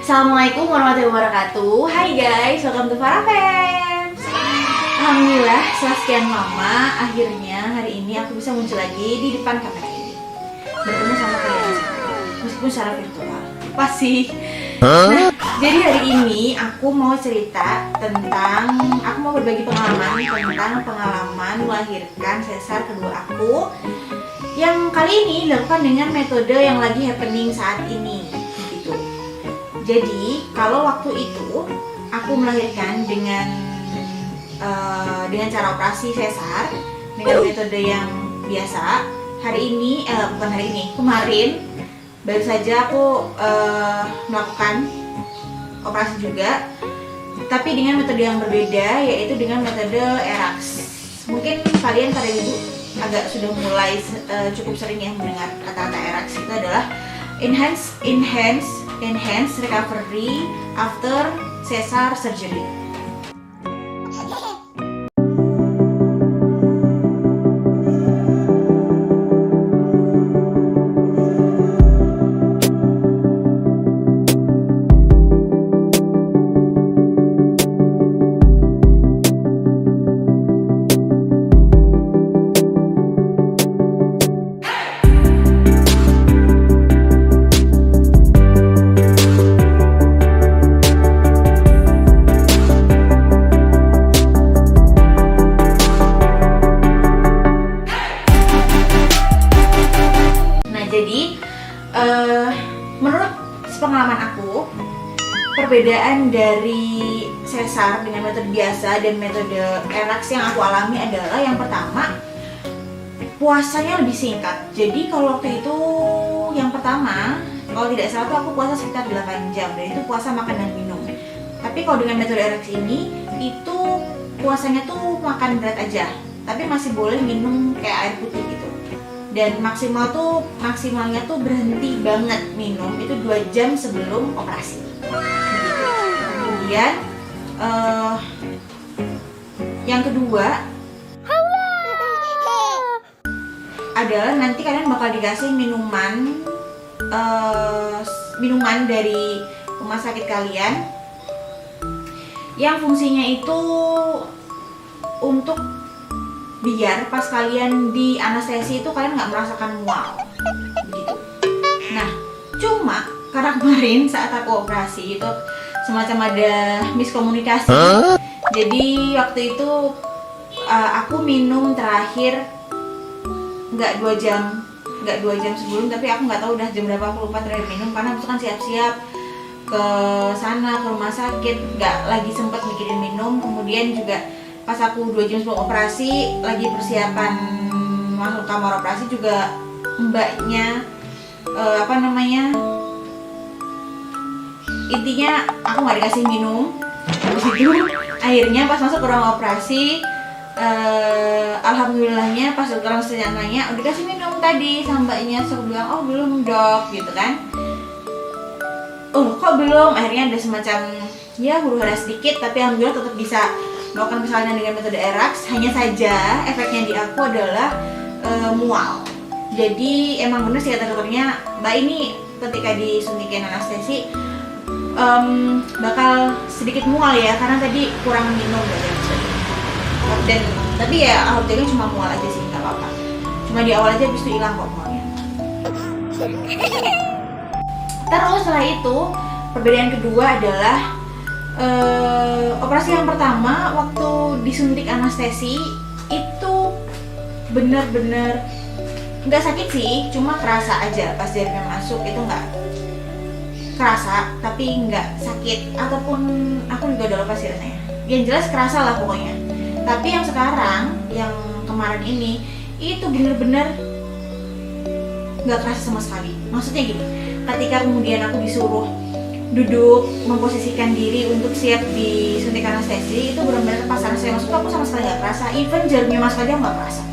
Assalamualaikum warahmatullahi wabarakatuh. Hai guys, welcome to Farah Fans. Alhamdulillah setelah sekian lama, akhirnya hari ini aku bisa muncul lagi di depan kamera ini, bertemu sama kalian meskipun secara virtual. Pasti. Nah, jadi hari ini aku mau cerita tentang, aku mau berbagi pengalaman tentang pengalaman melahirkan sesar kedua aku, yang kali ini dilakukan dengan metode yang lagi happening saat ini. Jadi kalau waktu itu aku melahirkan dengan cara operasi sesar dengan metode yang biasa, kemarin baru saja aku melakukan operasi juga, tapi dengan metode yang berbeda, yaitu dengan metode ERAX. Mungkin kalian para ibu agak sudah mulai cukup sering ya mendengar kata-kata ERAX. Itu adalah Enhanced Recovery After Caesar Surgery. Menurut pengalaman aku, perbedaan dari sesar dengan metode biasa dan metode ERAX yang aku alami adalah, yang pertama, puasanya lebih singkat. Jadi kalau waktu itu yang pertama, kalau tidak salah tuh aku puasa sekitar 8 jam, dan itu puasa makan dan minum. Tapi kalau dengan metode ERAX ini, itu puasanya tuh makan berat aja, tapi masih boleh minum kayak air putih gitu. Dan maksimalnya tuh berhenti banget minum itu 2 jam sebelum operasi. Kemudian yang kedua adalah nanti kalian bakal dikasih minuman dari rumah sakit kalian yang fungsinya itu untuk biar pas kalian di anestesi itu kalian nggak merasakan mual begitu. Nah, cuma karena kemarin saat aku operasi itu semacam ada miskomunikasi. Jadi waktu itu aku minum terakhir nggak 2 jam sebelum, tapi aku nggak tahu udah jam berapa, aku lupa terakhir minum karena itu kan siap-siap ke sana, ke rumah sakit, nggak lagi sempat mikirin minum. Kemudian juga pas aku 2 jam sebelum operasi, lagi persiapan masuk kamar operasi juga, mbaknya intinya aku nggak dikasih minum. Habis itu akhirnya pas masuk ke ruang operasi, alhamdulillahnya pas dokter nanya, udah dikasih minum tadi sama mbaknya. Terus aku bilang, oh belum dok, gitu kan. Oh kok belum? Akhirnya ada semacam ya huru-hara sedikit, tapi alhamdulillah tetap bisa melakukan persalinan dengan metode ERAX. Hanya saja efeknya di aku adalah mual. Jadi emang bener sih kata dokternya, mbak ini ketika disuntikin anestesi bakal sedikit mual ya, karena tadi kurang minum dan tapi ya alhamdulillah cuma mual aja sih, nggak apa-apa. Cuma di awal aja, habis itu hilang kok mualnya. Terus setelah itu perbedaan kedua adalah operasi yang pertama waktu disuntik anestesi itu bener-bener nggak sakit sih, cuma kerasa aja pas jarimnya masuk itu nggak kerasa, tapi nggak sakit ataupun aku juga udah lupa sih rasanya. Yang jelas kerasa lah pokoknya. Tapi yang sekarang, yang kemarin ini itu bener-bener nggak kerasa sama sekali. Maksudnya gini, ketika kemudian aku disuruh duduk memposisikan diri untuk siap disuntik anestesi, itu benar-benar pas anestesi masuk aku sama sekali nggak kerasa, even jarumnya masuk aja nggak kerasa.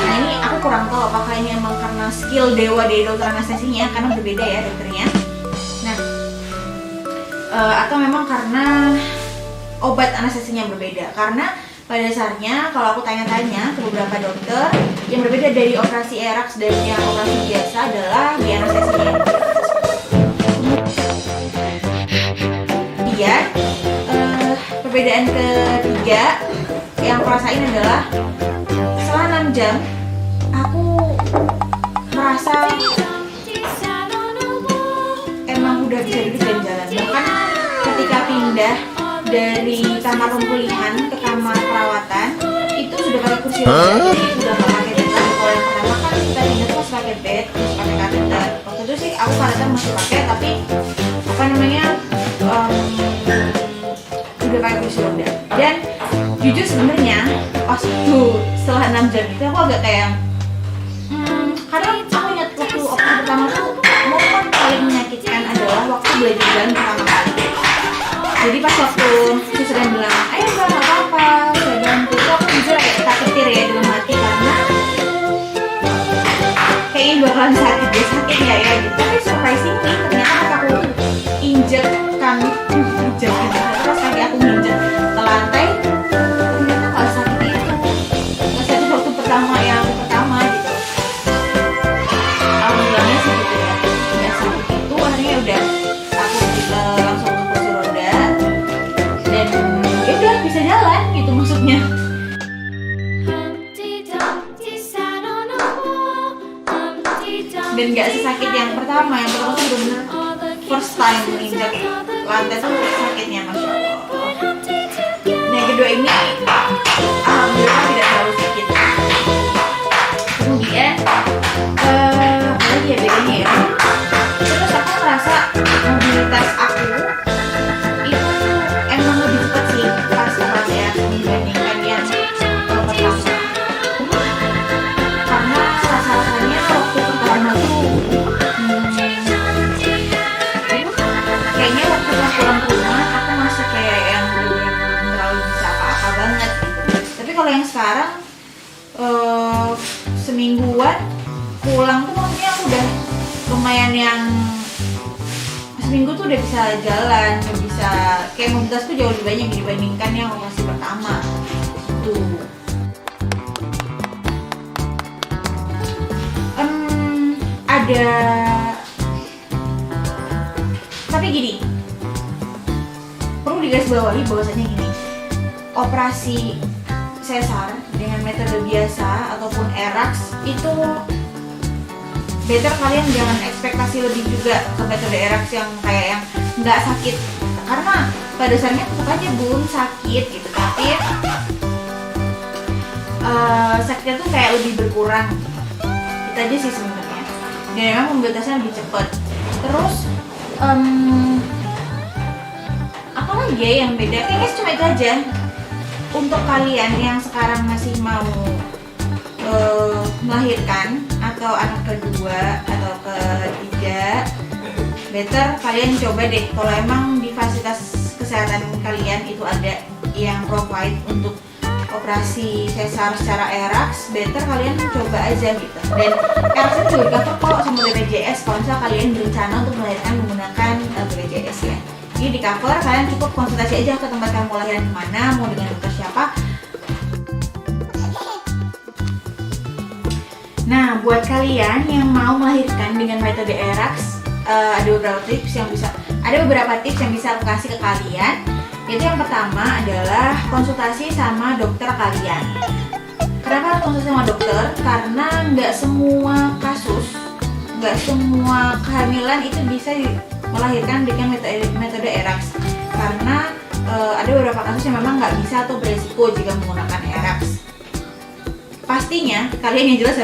Nah ini aku kurang tahu apakah ini emang karena skill dewa dari dokter anestesinya, karena berbeda ya dokternya. Nah atau memang karena obat anestesinya berbeda. Karena pada dasarnya kalau aku tanya-tanya ke beberapa dokter, yang berbeda dari operasi ERAX dan yang operasi biasa adalah di anestesinya. perbedaan ketiga yang aku rasain adalah setelah 6 jam aku merasa emang udah bisa duduk dan jalan. Bahkan ketika pindah dari kamar pemulihan ke kamar perawatan itu sudah pakai kursi roda, jadi sudah nggak pakai bed lagi. Kalau yang pertama kan kita pindah tuh masih pakai bed, terus pakai kateter. Waktu itu sih aku kateter masih pakai, tapi apa namanya udah pakai kursi roda. Dan jujur sebenarnya pas itu setelah 6 jam itu aku agak kayak karena aku ingat waktu pertama tuh momen paling menyakitkan adalah waktu belajar jalan pertama kali. Jadi pas waktu susternya bilang, ayo mbak nggak apa-apa, saya bantu. Itu aku jujur kayak tak ketir ya dalam hati karena kayaknya bakalan sakit ya gitu. Tapi surprisingly ternyata pas aku injek kaki terus kaki aku nginjek ke lantai, ternyata nggak sakit itu. Nggak sakit waktu pertama gitu. Alhamdulillahnya sih gitu ya. Nggak sakit itu akhirnya udah aku langsung ke kursi roda dan ya udah bisa jalan gitu maksudnya. Dan nggak sesakit yang pertama tuh bener-bener first time menginjak lantai tuh sakitnya masya Allah. Nah yang kedua ini alhamdulillah tidak terlalu sakit. Kemudian apa lagi ya bedanya ya? Terus aku merasa mobilitas aku itu emang lebih cepat sih pas ya dibandingkan yang pertama. Karena rasa-rasanya waktu pertama tuh kayaknya waktu pas pulang ke rumah aku masih kayak yang belum terlalu bisa apa-apa banget gitu. Tapi kalau yang sekarang semingguan pulang tuh maksudnya aku udah lumayan yang seminggu tuh udah bisa jalan, udah bisa kayak mobilitas tuh jauh lebih banyak dibandingkan yang masih pertama tuh. Ada tapi gini, perlu digarisbawahi bahwasanya gini, operasi sesar dengan metode biasa ataupun ERAX itu better kalian jangan ekspektasi lebih juga ke metode ERAX yang kayak yang nggak sakit, karena pada dasarnya tetap aja bun sakit gitu, tapi sakitnya tuh kayak lebih berkurang itu aja sih sebenarnya, dan memang mobilitasnya lebih cepat. Terus apa lagi ya yang beda? Kayaknya cuma itu aja. Untuk kalian yang sekarang masih mau melahirkan atau anak kedua atau ketiga, better kalian coba deh kalau emang di fasilitas kesehatan kalian itu ada yang provide untuk operasi sesar secara ERAX, better kalian coba aja gitu. Dan ERAX itu juga di cover kok sama BPJS kalau misalnya kalian berencana untuk melahirkan menggunakan BPJS ya. Jadi di cover, kalian cukup konsultasi aja ke tempat kamu lahiran kemana, mau dengan dokter siapa. Nah, buat kalian yang mau melahirkan dengan metode ERAX, ada beberapa tips yang bisa aku kasih ke kalian. Yaitu yang pertama adalah konsultasi sama dokter kalian. Kenapa konsultasi sama dokter? Karena nggak semua kasus, nggak semua kehamilan itu bisa melahirkan dengan metode ERAX. Karena ada beberapa kasus yang memang nggak bisa atau beresiko jika menggunakan ERAX. Pastinya kalian yang jelas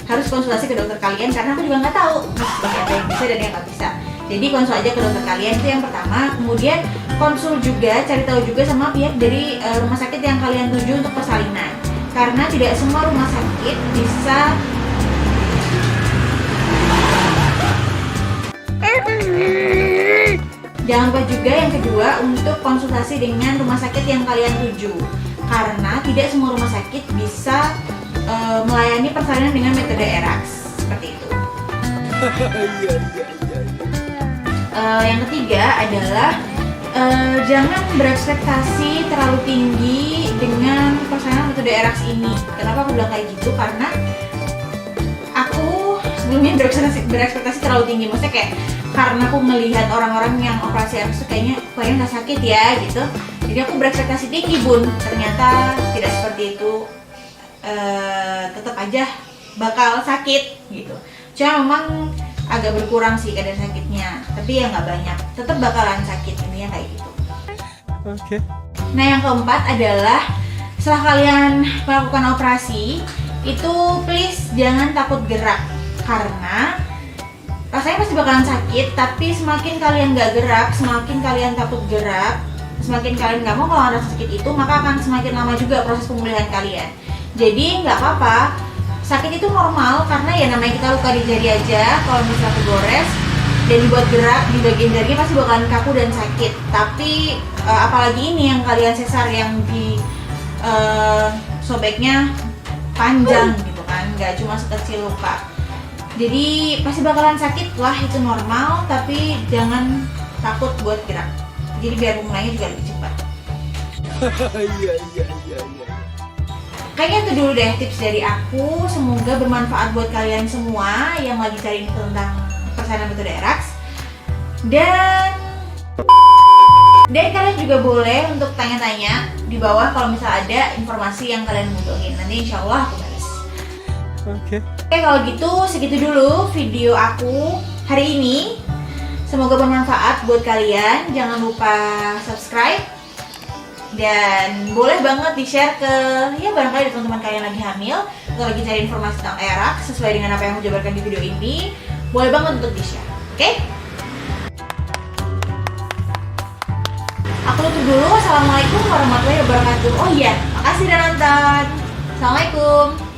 harus konsultasi ke dokter kalian, karena aku juga nggak tahu ada yang bisa dan yang nggak bisa. Jadi konsul aja ke dokter kalian, itu yang pertama. Kemudian konsul juga, cari tahu juga sama pihak dari rumah sakit yang kalian tuju untuk persalinan, karena tidak semua rumah sakit bisa Jangan lupa juga yang kedua untuk konsultasi dengan rumah sakit yang kalian tuju, karena tidak semua rumah sakit bisa melayani persalinan dengan metode ERAX seperti itu. Yang ketiga adalah jangan berekspektasi terlalu tinggi dengan persalinan metode ERAX ini. Kenapa aku bilang kayak gitu? Karena aku sebelumnya berekspektasi terlalu tinggi. Maksudnya kayak karena aku melihat orang-orang yang operasi Erax kayaknya nggak sakit ya gitu. Jadi aku berekspektasi tinggi bun. Ternyata tidak seperti itu. Tetap aja bakal sakit gitu. Cuma memang agak berkurang sih kadar sakitnya. Tapi ya nggak banyak. Tetap bakalan sakit, intinya kayak gitu. Oke. Nah yang keempat adalah setelah kalian melakukan operasi itu please jangan takut gerak, karena rasanya pasti bakalan sakit, tapi semakin kalian gak gerak, semakin kalian takut gerak, semakin kalian gak mau kalau rasa sakit itu, maka akan semakin lama juga proses pemulihan kalian. Jadi nggak apa-apa, sakit itu normal karena ya namanya kita luka di jari aja. Kalau misalnya kegores dan dibuat gerak di bagian jarinya pasti bakalan kaku dan sakit. Tapi apalagi ini yang kalian sesar yang di sobeknya panjang gitu kan, nggak cuma sekecil luka. Jadi pasti bakalan sakit lah, itu normal, tapi jangan takut buat gerak. Jadi biar pemulainya juga lebih cepat. Iya. Kayaknya itu dulu deh tips dari aku. Semoga bermanfaat buat kalian semua yang lagi cari info tentang persalinan metode Erax. Dan kalian juga boleh untuk tanya-tanya di bawah kalau misalnya ada informasi yang kalian butuhin. Nanti insya Allah aku balas. Oke. Oke, kalau gitu segitu dulu video aku hari ini. Semoga bermanfaat buat kalian. Jangan lupa subscribe. Dan boleh banget di-share ke ya barangkali ada teman-teman kalian lagi hamil atau lagi cari informasi tentang Erax sesuai dengan apa yang aku jabarkan di video ini. Boleh banget untuk di-share. Oke? Aku tutup dulu. Assalamualaikum warahmatullahi wabarakatuh. Oh iya, makasih udah nonton. Assalamualaikum.